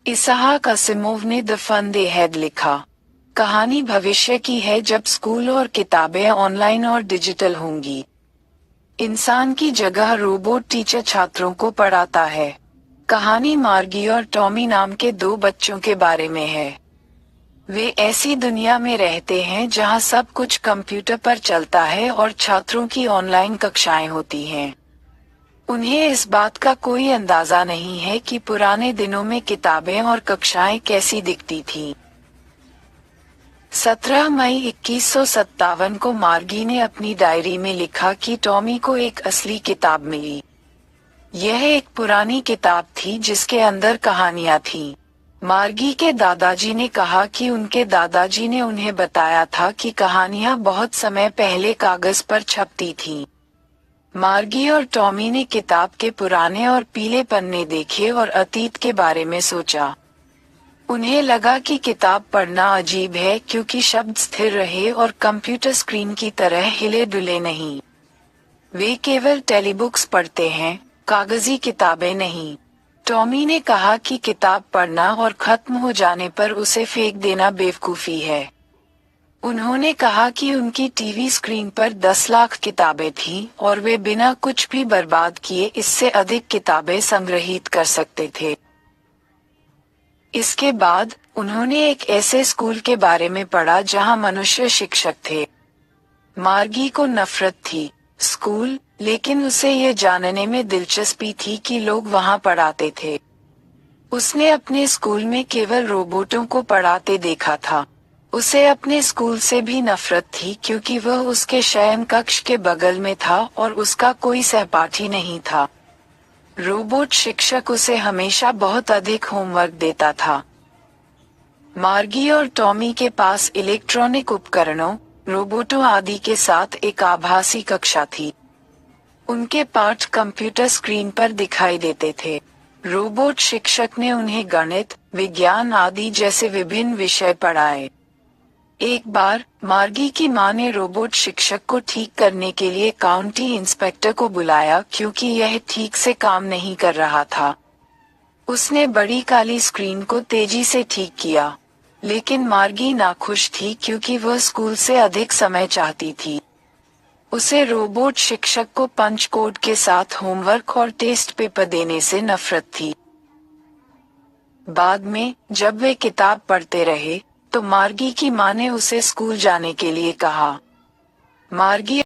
इसहाक Asimov ने the fun they had लिखा। कहानी भविष्य की है जब स्कूल और किताबें ऑनलाइन और डिजिटल होंगी। इंसान की जगह रोबोट टीचर छात्रों को पढ़ाता है। कहानी मार्गी और टॉमी नाम के दो बच्चों के बारे में है। वे ऐसी दुनिया में रहते हैं जहां सब कुछ कंप्यूटर पर चलता है और छात्रों की ऑनलाइन कक्षाएं होती हैं। उन्हें इस बात का कोई अंदाजा नहीं है कि पुराने दिनों में किताबें और कक्षाएं कैसी दिखती थीं। 17 मई 2157 को मार्गी ने अपनी डायरी में लिखा कि टॉमी को एक असली किताब मिली। यह एक पुरानी किताब थी जिसके अंदर कहानियां थीं। मार्गी के दादाजी ने कहा कि उनके दादाजी ने उन्हें बताया था कि कहानियां बहुत समय पहले कागज पर छपती थीं। मार्गी और टॉमी ने किताब के पुराने और पीले पन्ने देखे और अतीत के बारे में सोचा। उन्हें लगा कि किताब पढ़ना अजीब है क्योंकि शब्द स्थिर रहे और कंप्यूटर स्क्रीन की तरह हिले डुले नहीं। वे केवल टेलीबुक्स पढ़ते हैं, कागजी किताबें नहीं। टॉमी ने कहा कि किताब पढ़ना और खत्म हो जाने पर उसे फेंक देना बेवकूफी है। उन्होंने कहा कि उनकी टीवी स्क्रीन पर 10 लाख किताबें थीं और वे बिना कुछ भी बर्बाद किए इससे अधिक किताबें संग्रहित कर सकते थे। इसके बाद उन्होंने एक ऐसे स्कूल के बारे में पढ़ा जहां मनुष्य शिक्षक थे। मार्गी को नफरत थी स्कूल, लेकिन उसे ये जानने में दिलचस्पी थी कि लोग वहां पढ़ाते थे। उसने अपने स्कूल में केवल रोबोटों को पढ़ाते देखा था। उसे अपने स्कूल से भी नफरत थी क्योंकि वह उसके शयन कक्ष के बगल में था और उसका कोई सहपाठी नहीं था। रोबोट शिक्षक उसे हमेशा बहुत अधिक होमवर्क देता था। मार्गी और टॉमी के पास इलेक्ट्रॉनिक उपकरणों, रोबोटों आदि के साथ एक आभासी कक्षा थी। उनके पाठ कंप्यूटर स्क्रीन पर दिखाई देते थे। रोबोट शिक्षक ने उन्हें गणित, विज्ञान आदि जैसे विभिन्न विषय पढ़ाए। एक बार मार्गी की मां ने रोबोट शिक्षक को ठीक करने के लिए काउंटी इंस्पेक्टर को बुलाया क्योंकि यह ठीक से काम नहीं कर रहा था। उसने बड़ी काली स्क्रीन को तेजी से ठीक किया, लेकिन मार्गी नाखुश थी क्योंकि वह स्कूल से अधिक समय चाहती थी। उसे रोबोट शिक्षक को पंच कोड के साथ होमवर्क और टेस्ट पेपर देने से नफरत थी। बाद में जब वे किताब पढ़ते रहे तो मार्गी की मां ने उसे स्कूल जाने के लिए कहा। मार्गी